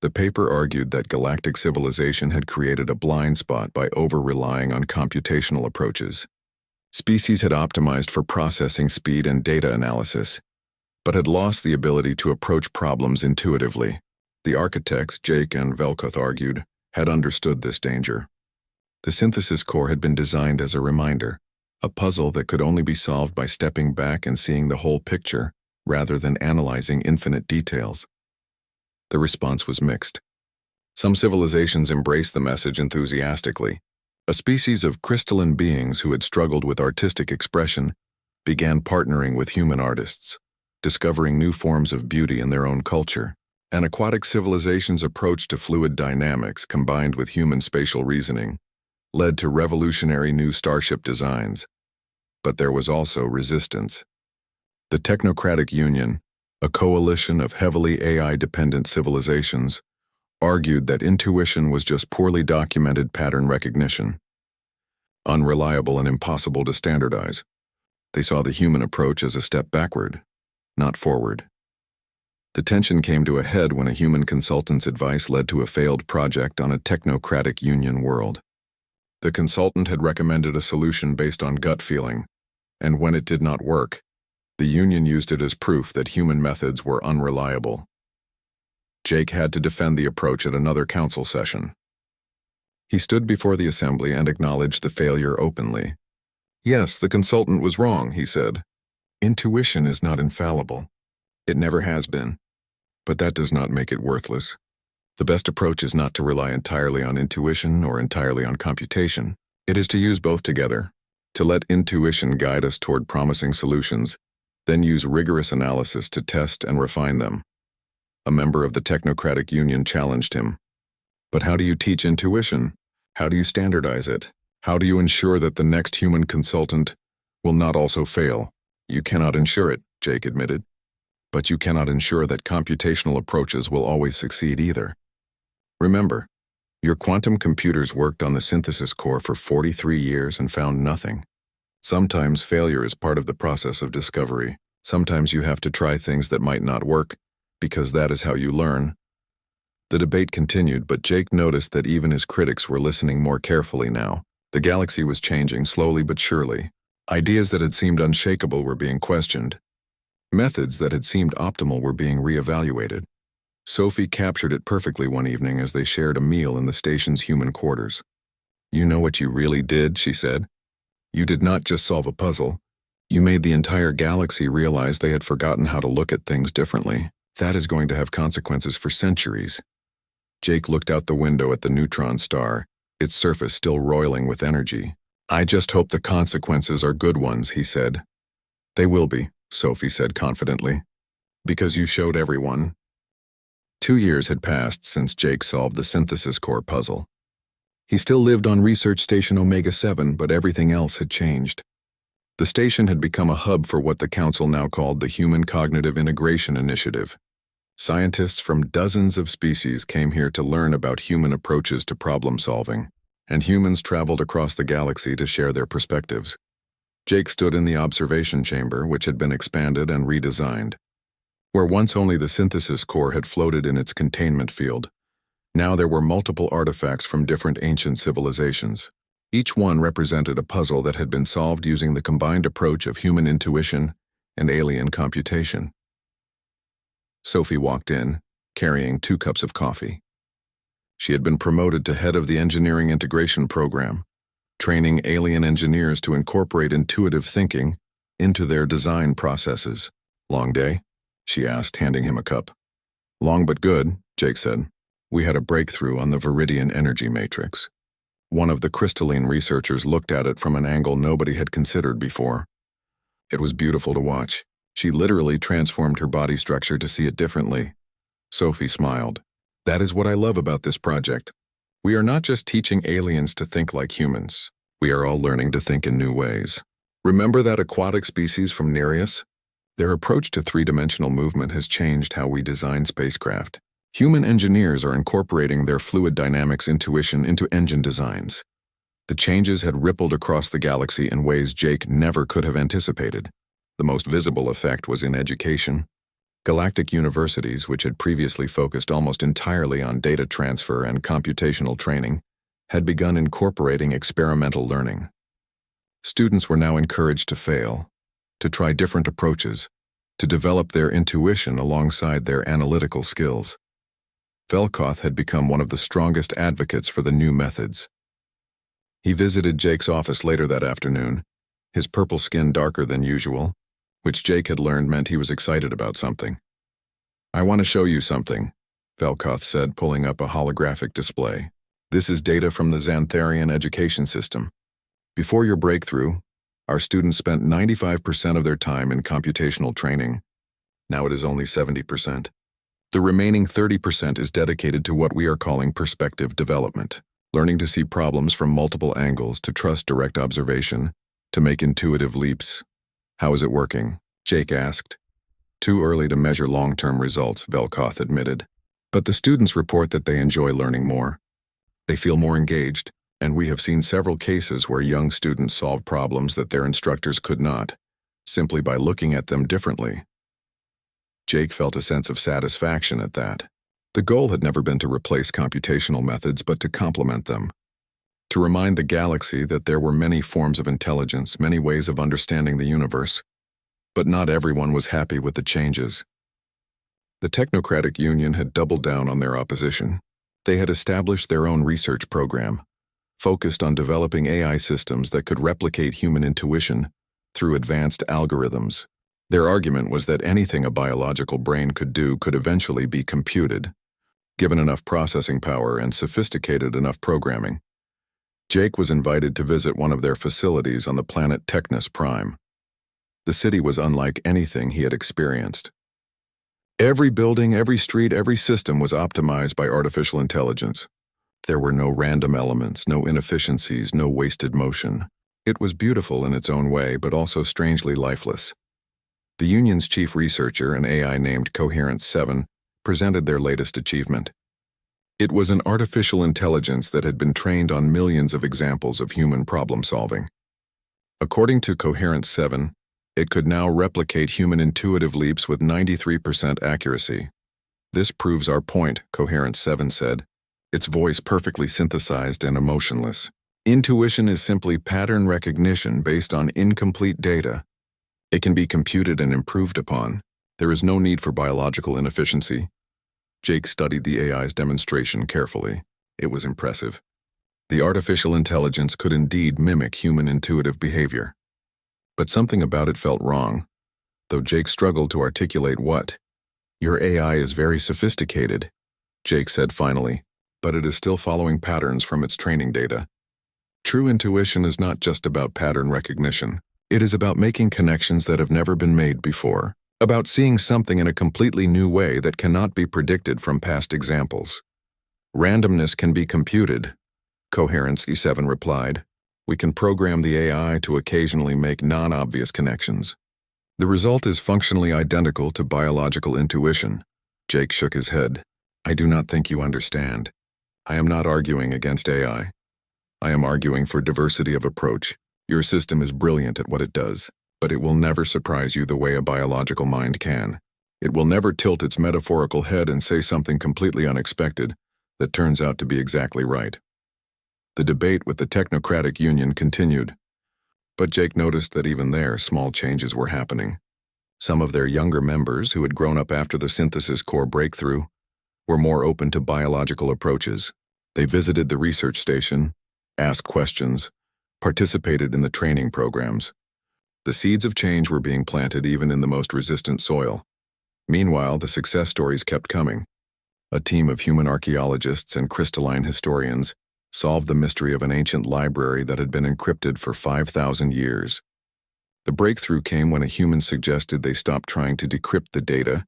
The paper argued that galactic civilization had created a blind spot by over-relying on computational approaches. Species had optimized for processing speed and data analysis, but had lost the ability to approach problems intuitively. The architects, Jake and Velkoth argued, had understood this danger. The synthesis core had been designed as a reminder, a puzzle that could only be solved by stepping back and seeing the whole picture, rather than analyzing infinite details. The response was mixed. Some civilizations embraced the message enthusiastically. A species of crystalline beings who had struggled with artistic expression began partnering with human artists, discovering new forms of beauty in their own culture. An aquatic civilization's approach to fluid dynamics combined with human spatial reasoning led to revolutionary new starship designs. But there was also resistance. The Technocratic Union, a coalition of heavily AI-dependent civilizations, argued that intuition was just poorly documented pattern recognition, unreliable and impossible to standardize. They saw the human approach as a step backward, not forward. The tension came to a head when a human consultant's advice led to a failed project on a Technocratic Union world. The consultant had recommended a solution based on gut feeling, and when it did not work, the Union used it as proof that human methods were unreliable. Jake had to defend the approach at another council session. He stood before the assembly and acknowledged the failure openly. Yes, the consultant was wrong, he said. Intuition is not infallible. It never has been. But that does not make it worthless. The best approach is not to rely entirely on intuition or entirely on computation. It is to use both together, to let intuition guide us toward promising solutions, then use rigorous analysis to test and refine them. A member of the Technocratic Union challenged him. But how do you teach intuition? How do you standardize it? How do you ensure that the next human consultant will not also fail? You cannot ensure it, Jake admitted. But you cannot ensure that computational approaches will always succeed either. Remember, your quantum computers worked on the synthesis core for 43 years and found nothing. Sometimes failure is part of the process of discovery. Sometimes you have to try things that might not work, because that is how you learn. The debate continued, but Jake noticed that even his critics were listening more carefully now. The galaxy was changing slowly but surely. Ideas that had seemed unshakable were being questioned. Methods that had seemed optimal were being reevaluated. Sophie captured it perfectly one evening as they shared a meal in the station's human quarters. You know what you really did, she said. You did not just solve a puzzle. You made the entire galaxy realize they had forgotten how to look at things differently. That is going to have consequences for centuries. Jake looked out the window at the neutron star, its surface still roiling with energy. I just hope the consequences are good ones, he said. They will be, Sophie said confidently. Because you showed everyone. 2 years had passed since Jake solved the synthesis core puzzle. He still lived on Research Station Omega-7, but everything else had changed. The station had become a hub for what the Council now called the Human Cognitive Integration Initiative. Scientists from dozens of species came here to learn about human approaches to problem solving, and humans traveled across the galaxy to share their perspectives. Jake stood in the observation chamber, which had been expanded and redesigned. Where once only the synthesis core had floated in its containment field, now there were multiple artifacts from different ancient civilizations. Each one represented a puzzle that had been solved using the combined approach of human intuition, and alien computation. Sophie walked in, carrying 2 cups of coffee. She had been promoted to head of the engineering integration program, training alien engineers to incorporate intuitive thinking into their design processes. "Long day?" she asked, handing him a cup. "Long but good," Jake said. "We had a breakthrough on the Viridian energy matrix." One of the crystalline researchers looked at it from an angle nobody had considered before. It was beautiful to watch. She literally transformed her body structure to see it differently. Sophie smiled. "That is what I love about this project. We are not just teaching aliens to think like humans. We are all learning to think in new ways. Remember that aquatic species from Nereus? Their approach to 3-dimensional movement has changed how we design spacecraft. Human engineers are incorporating their fluid dynamics intuition into engine designs. The changes had rippled across the galaxy in ways Jake never could have anticipated. The most visible effect was in education. Galactic universities, which had previously focused almost entirely on data transfer and computational training, had begun incorporating experimental learning. Students were now encouraged to fail, to try different approaches, to develop their intuition alongside their analytical skills. Velkoth had become one of the strongest advocates for the new methods. He visited Jake's office later that afternoon, his purple skin darker than usual, which Jake had learned meant he was excited about something. "I want to show you something," Velkoth said, pulling up a holographic display. "This is data from the Xantharian education system. Before your breakthrough, our students spent 95% of their time in computational training. Now it is only 70%. The remaining 30% is dedicated to what we are calling perspective development, learning to see problems from multiple angles, to trust direct observation, to make intuitive leaps." "How is it working?" Jake asked. "Too early to measure long-term results," Velkoth admitted. "But the students report that they enjoy learning more. They feel more engaged, and we have seen several cases where young students solve problems that their instructors could not, simply by looking at them differently." Jake felt a sense of satisfaction at that. The goal had never been to replace computational methods, but to complement them. To remind the galaxy that there were many forms of intelligence, many ways of understanding the universe. But not everyone was happy with the changes. The Technocratic Union had doubled down on their opposition. They had established their own research program, focused on developing AI systems that could replicate human intuition through advanced algorithms. Their argument was that anything a biological brain could do could eventually be computed, given enough processing power and sophisticated enough programming. Jake was invited to visit one of their facilities on the planet Technus Prime. The city was unlike anything he had experienced. Every building, every street, every system was optimized by artificial intelligence. There were no random elements, no inefficiencies, no wasted motion. It was beautiful in its own way, but also strangely lifeless. The Union's chief researcher, an AI named Coherence 7, presented their latest achievement. It was an artificial intelligence that had been trained on millions of examples of human problem-solving. According to Coherence 7, it could now replicate human intuitive leaps with 93% accuracy. "This proves our point," Coherence 7 said. "Its voice perfectly synthesized and emotionless. Intuition is simply pattern recognition based on incomplete data. It can be computed and improved upon. There is no need for biological inefficiency." Jake studied the AI's demonstration carefully. It was impressive. The artificial intelligence could indeed mimic human intuitive behavior. But something about it felt wrong, though Jake struggled to articulate what. "Your AI is very sophisticated," Jake said finally, "but it is still following patterns from its training data. True intuition is not just about pattern recognition. It is about making connections that have never been made before, about seeing something in a completely new way that cannot be predicted from past examples. Randomness can be computed," Coherence E7 replied. "We can program the AI to occasionally make non-obvious connections. The result is functionally identical to biological intuition." Jake shook his head. "I do not think you understand. I am not arguing against AI. I am arguing for diversity of approach. Your system is brilliant at what it does, but it will never surprise you the way a biological mind can. It will never tilt its metaphorical head and say something completely unexpected that turns out to be exactly right." The debate with the Technocratic Union continued, but Jake noticed that even there small changes were happening. Some of their younger members, who had grown up after the synthesis core breakthrough, were more open to biological approaches. They visited the research station, asked questions, participated in the training programs. The seeds of change were being planted even in the most resistant soil. Meanwhile, the success stories kept coming. A team of human archaeologists and crystalline historians solved the mystery of an ancient library that had been encrypted for 5,000 years. The breakthrough came when a human suggested they stop trying to decrypt the data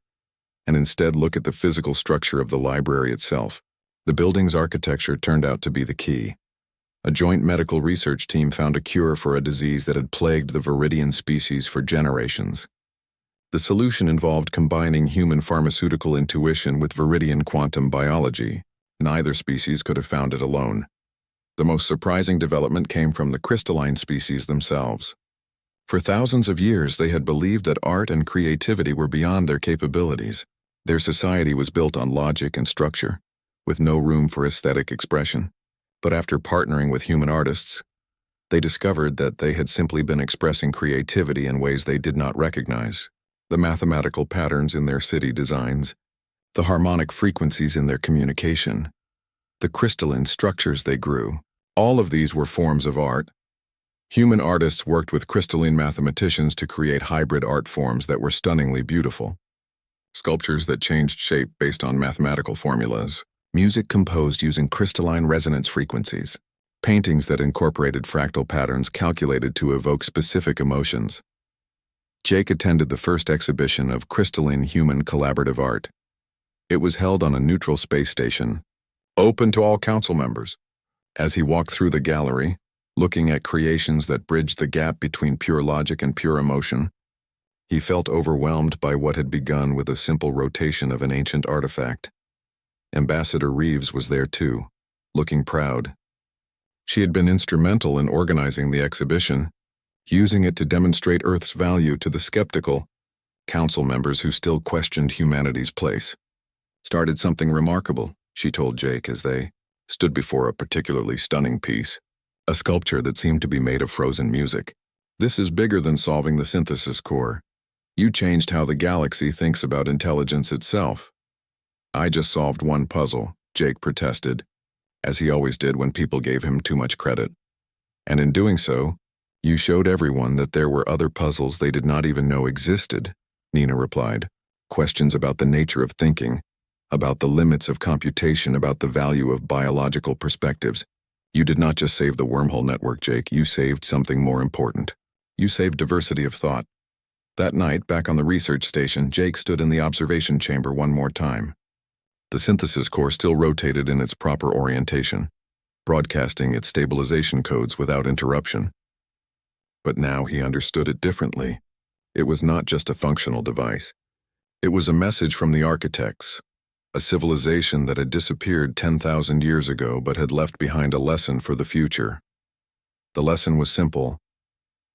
and instead look at the physical structure of the library itself. The building's architecture turned out to be the key. A joint medical research team found a cure for a disease that had plagued the Viridian species for generations. The solution involved combining human pharmaceutical intuition with Viridian quantum biology. Neither species could have found it alone. The most surprising development came from the crystalline species themselves. For thousands of years, they had believed that art and creativity were beyond their capabilities. Their society was built on logic and structure, with no room for aesthetic expression. But after partnering with human artists, they discovered that they had simply been expressing creativity in ways they did not recognize. The mathematical patterns in their city designs, the harmonic frequencies in their communication, the crystalline structures they grew, all of these were forms of art. Human artists worked with crystalline mathematicians to create hybrid art forms that were stunningly beautiful. Sculptures that changed shape based on mathematical formulas, music composed using crystalline resonance frequencies, paintings that incorporated fractal patterns calculated to evoke specific emotions. Jake attended the first exhibition of crystalline human collaborative art. It was held on a neutral space station, open to all council members. As he walked through the gallery, looking at creations that bridged the gap between pure logic and pure emotion, he felt overwhelmed by what had begun with a simple rotation of an ancient artifact. Ambassador Reeves was there too, looking proud. She had been instrumental in organizing the exhibition, using it to demonstrate Earth's value to the skeptical council members who still questioned humanity's place. Started something remarkable, she told Jake as they stood before a particularly stunning piece, a sculpture that seemed to be made of frozen music. This is bigger than solving the synthesis core. You changed how the galaxy thinks about intelligence itself. I just solved one puzzle, Jake protested, as he always did when people gave him too much credit. And in doing so, you showed everyone that there were other puzzles they did not even know existed, Nina replied. Questions about the nature of thinking, about the limits of computation, about the value of biological perspectives. You did not just save the wormhole network, Jake, you saved something more important. You saved diversity of thought. That night, back on the research station, Jake stood in the observation chamber one more time. The synthesis core still rotated in its proper orientation, broadcasting its stabilization codes without interruption. But now he understood it differently. It was not just a functional device. It was a message from the architects, a civilization that had disappeared 10,000 years ago but had left behind a lesson for the future. The lesson was simple.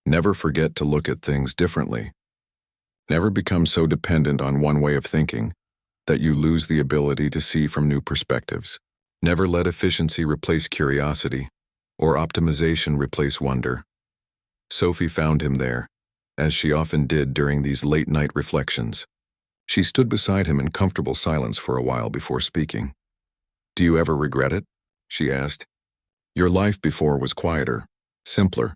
Never forget to look at things differently. Never become so dependent on one way of thinking that you lose the ability to see from new perspectives. Never let efficiency replace curiosity, or optimization replace wonder. Sophie found him there, as she often did during these late-night reflections. She stood beside him in comfortable silence for a while before speaking. "Do you ever regret it?" she asked. "Your life before was quieter, simpler.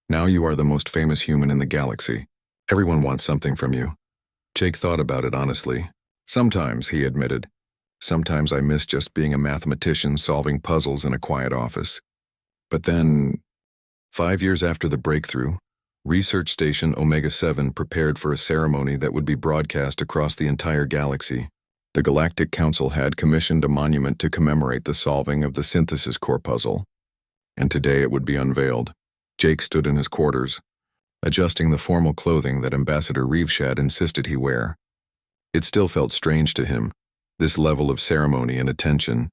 Now you are the most famous human in the galaxy. Everyone wants something from you." Jake thought about it honestly. "Sometimes," he admitted. "Sometimes I miss just being a mathematician solving puzzles in a quiet office." But then, 5 years after the breakthrough, Research Station Omega-7 prepared for a ceremony that would be broadcast across the entire galaxy. The Galactic Council had commissioned a monument to commemorate the solving of the synthesis core puzzle, and today it would be unveiled. Jake stood in his quarters, adjusting the formal clothing that Ambassador Reeves had insisted he wear. It still felt strange to him, this level of ceremony and attention.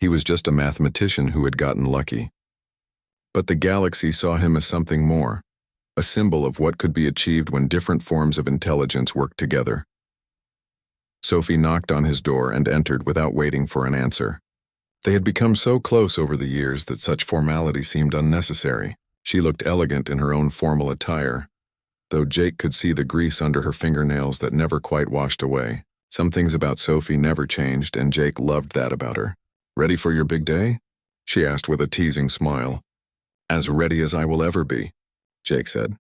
He was just a mathematician who had gotten lucky. But the galaxy saw him as something more, a symbol of what could be achieved when different forms of intelligence worked together. Sophie knocked on his door and entered without waiting for an answer. They had become so close over the years that such formality seemed unnecessary. She looked elegant in her own formal attire, though Jake could see the grease under her fingernails that never quite washed away. Some things about Sophie never changed, and Jake loved that about her. "Ready for your big day?" she asked with a teasing smile. "As ready as I will ever be," Jake said.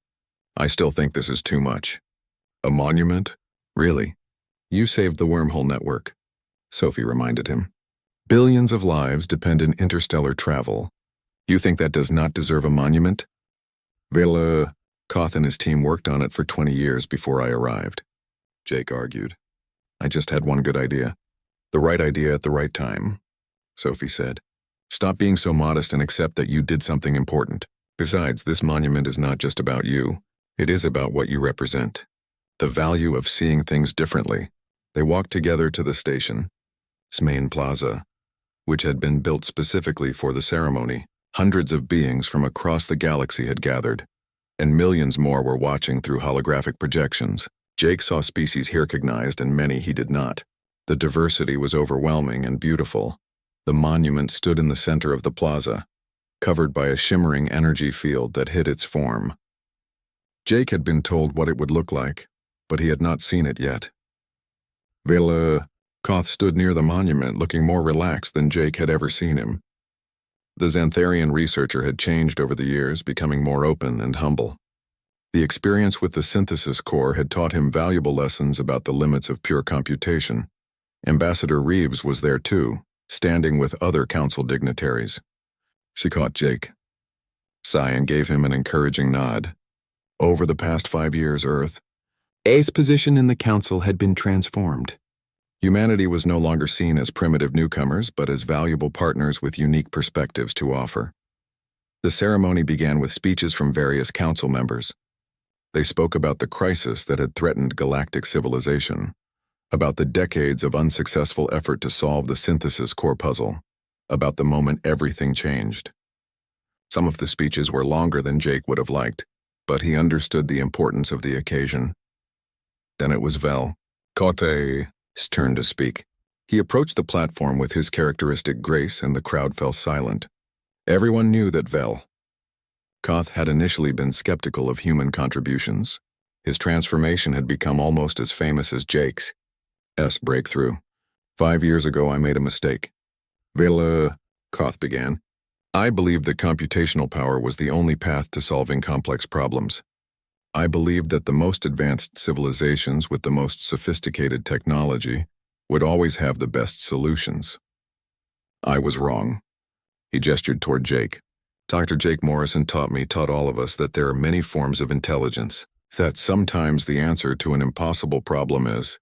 "I still think this is too much." "A monument? Really? You saved the wormhole network," Sophie reminded him. "Billions of lives depend on interstellar travel. You think that does not deserve a monument?" "Well, Koth and his team worked on it for 20 years before I arrived," Jake argued. "I just had one good idea. The right idea at the right time," Sophie said. "Stop being so modest and accept that you did something important. Besides, this monument is not just about you. It is about what you represent. The value of seeing things differently." They walked together to the station, Smain Plaza, which had been built specifically for the ceremony. Hundreds of beings from across the galaxy had gathered, and millions more were watching through holographic projections. Jake saw species he recognized and many he did not. The diversity was overwhelming and beautiful. The monument stood in the center of the plaza, covered by a shimmering energy field that hid its form. Jake had been told what it would look like, but he had not seen it yet. Koth stood near the monument looking more relaxed than Jake had ever seen him. The Xantharian researcher had changed over the years, becoming more open and humble. The experience with the synthesis core had taught him valuable lessons about the limits of pure computation. Ambassador Reeves was there too, standing with other council dignitaries. She caught Jake, sighed and gave him an encouraging nod. Over the past 5 years, Earth's position in the council had been transformed. Humanity was no longer seen as primitive newcomers, but as valuable partners with unique perspectives to offer. The ceremony began with speeches from various council members. They spoke about the crisis that had threatened galactic civilization, about the decades of unsuccessful effort to solve the synthesis core puzzle, about the moment everything changed. Some of the speeches were longer than Jake would have liked, but he understood the importance of the occasion. Then it was Koth's turn to speak. He approached the platform with his characteristic grace, and the crowd fell silent. Everyone knew that Koth had initially been skeptical of human contributions. His transformation had become almost as famous as Jake's breakthrough. 5 years ago, I made a mistake. Koth began. I believed that computational power was the only path to solving complex problems. I believed that the most advanced civilizations with the most sophisticated technology would always have the best solutions. I was wrong. He gestured toward Jake. Dr. Jake Morrison taught all of us that there are many forms of intelligence, that sometimes the answer to an impossible problem is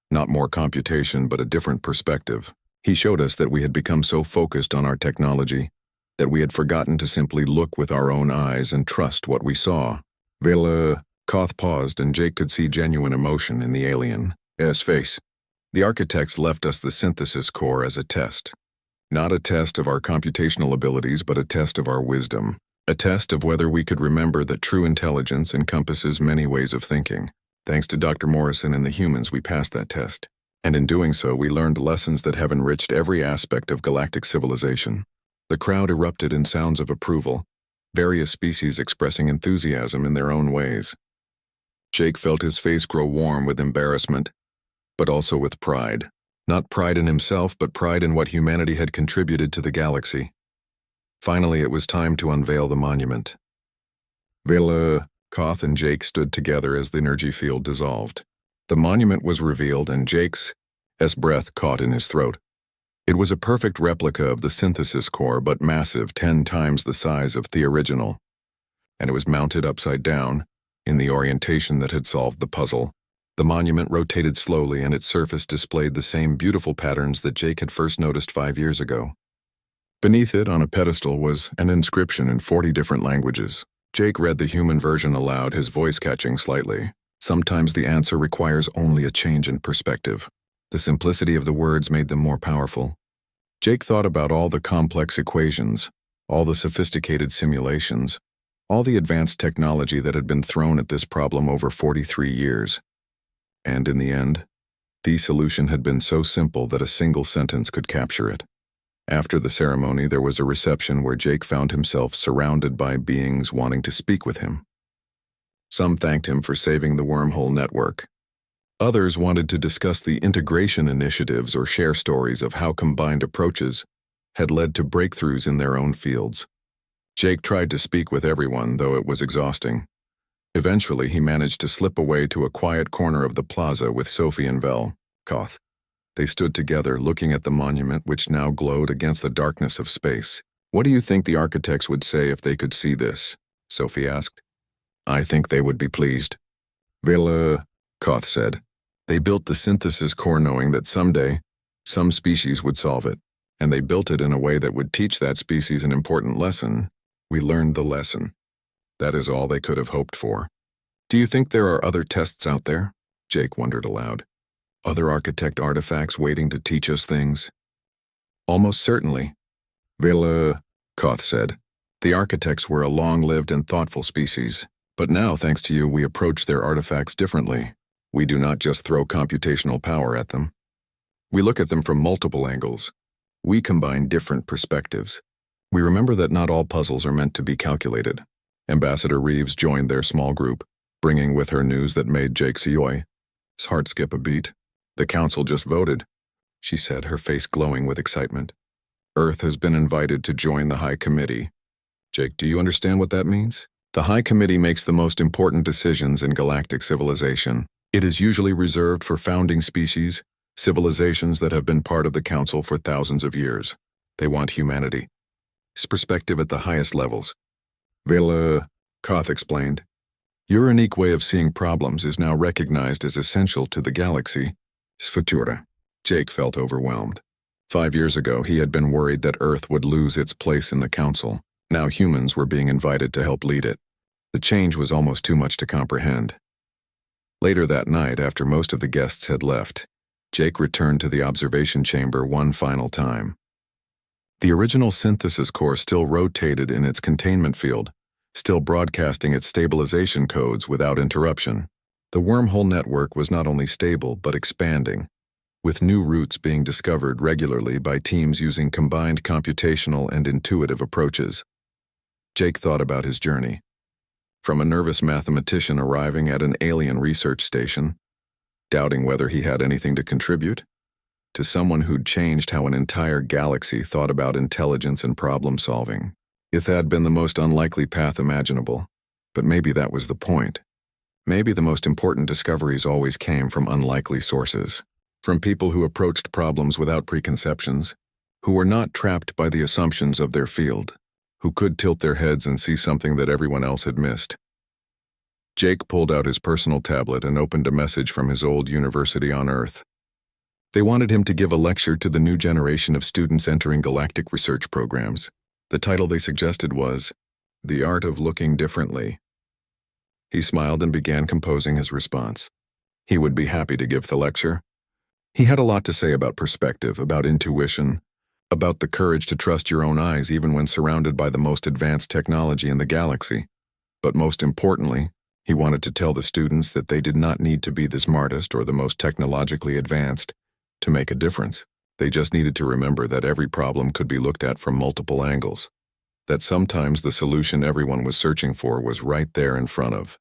not more computation but a different perspective. He showed us that we had become so focused on our technology that we had forgotten to simply look with our own eyes and trust what we saw. Koth paused, and Jake could see genuine emotion in the alien's face. The architects left us the synthesis core as a test. Not a test of our computational abilities, but a test of our wisdom. A test of whether we could remember that true intelligence encompasses many ways of thinking. Thanks to Dr. Morrison and the humans, we passed that test. And in doing so, we learned lessons that have enriched every aspect of galactic civilization. The crowd erupted in sounds of approval, various species expressing enthusiasm in their own ways. Jake felt his face grow warm with embarrassment, but also with pride. Not pride in himself, but pride in what humanity had contributed to the galaxy. Finally, it was time to unveil the monument. Koth and Jake stood together as the energy field dissolved. The monument was revealed, and Jake's breath caught in his throat. It was a perfect replica of the synthesis core, but massive, 10 times the size of the original. And it was mounted upside down, in the orientation that had solved the puzzle. The monument rotated slowly, and its surface displayed the same beautiful patterns that Jake had first noticed 5 years ago. Beneath it, on a pedestal, was an inscription in 40 different languages. Jake read the human version aloud, his voice catching slightly. Sometimes the answer requires only a change in perspective. The simplicity of the words made them more powerful. Jake thought about all the complex equations, all the sophisticated simulations, all the advanced technology that had been thrown at this problem over 43 years. And in the end, the solution had been so simple that a single sentence could capture it. After the ceremony, there was a reception where Jake found himself surrounded by beings wanting to speak with him. Some thanked him for saving the wormhole network. Others wanted to discuss the integration initiatives or share stories of how combined approaches had led to breakthroughs in their own fields. Jake tried to speak with everyone, though it was exhausting. Eventually, he managed to slip away to a quiet corner of the plaza with Sophie and Vel. Koth. They stood together, looking at the monument which now glowed against the darkness of space. "What do you think the architects would say if they could see this?" Sophie asked. "I think they would be pleased." Vel, Koth said. "They built the synthesis core knowing that someday, some species would solve it, and they built it in a way that would teach that species an important lesson. We learned the lesson. That is all they could have hoped for." "Do you think there are other tests out there?" Jake wondered aloud. "Other architect artifacts waiting to teach us things?" "Almost certainly." Vel, Koth said. "The architects were a long-lived and thoughtful species, but now, thanks to you, we approach their artifacts differently. We do not just throw computational power at them. We look at them from multiple angles. We combine different perspectives. We remember that not all puzzles are meant to be calculated." Ambassador Reeves joined their small group, bringing with her news that made Jake's heart skip a beat. "The council just voted," she said, her face glowing with excitement. "Earth has been invited to join the High Committee." "Jake, do you understand what that means?" "The High Committee makes the most important decisions in galactic civilization. It is usually reserved for founding species, civilizations that have been part of the Council for thousands of years. They want humanity's perspective at the highest levels." Vel, Koth explained. "Your unique way of seeing problems is now recognized as essential to the galaxy's future." Jake felt overwhelmed. 5 years ago, he had been worried that Earth would lose its place in the Council. Now humans were being invited to help lead it. The change was almost too much to comprehend. Later that night, after most of the guests had left, Jake returned to the observation chamber one final time. The original synthesis core still rotated in its containment field, still broadcasting its stabilization codes without interruption. The wormhole network was not only stable but expanding, with new routes being discovered regularly by teams using combined computational and intuitive approaches. Jake thought about his journey. From a nervous mathematician arriving at an alien research station, doubting whether he had anything to contribute, to someone who'd changed how an entire galaxy thought about intelligence and problem-solving. It had been the most unlikely path imaginable, but maybe that was the point. Maybe the most important discoveries always came from unlikely sources, from people who approached problems without preconceptions, who were not trapped by the assumptions of their field, who could tilt their heads and see something that everyone else had missed. Jake pulled out his personal tablet and opened a message from his old university on Earth. They wanted him to give a lecture to the new generation of students entering galactic research programs. The title they suggested was, "The Art of Looking Differently." He smiled and began composing his response. He would be happy to give the lecture. He had a lot to say about perspective, about intuition, about the courage to trust your own eyes even when surrounded by the most advanced technology in the galaxy. But most importantly, he wanted to tell the students that they did not need to be the smartest or the most technologically advanced to make a difference. They just needed to remember that every problem could be looked at from multiple angles, that sometimes the solution everyone was searching for was right there in front of